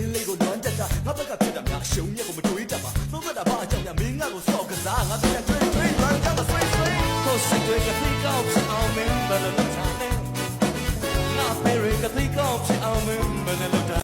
င်းလေးကိုနွမ်းတက်တာငါဘက်ကဖြစ်တာများအရှုံးမြတ်ကိုမတွေးတတ်ပါသုံးသက်တာဘာအကြောင်းများမင်းငါကိုစော့ကစားငါပြန်တွေးတွေးရမ်းကြမှာဆွေးဆွေးကိုစိတ်တွေကသိကောက်ဖြစ်အောင်မင်းဘယ်လိုလုပ်ထားလဲငါဖေးတွေကသိကောက်ဖြစ်အောင်မင်းဘယ်လိုလုပ်ထား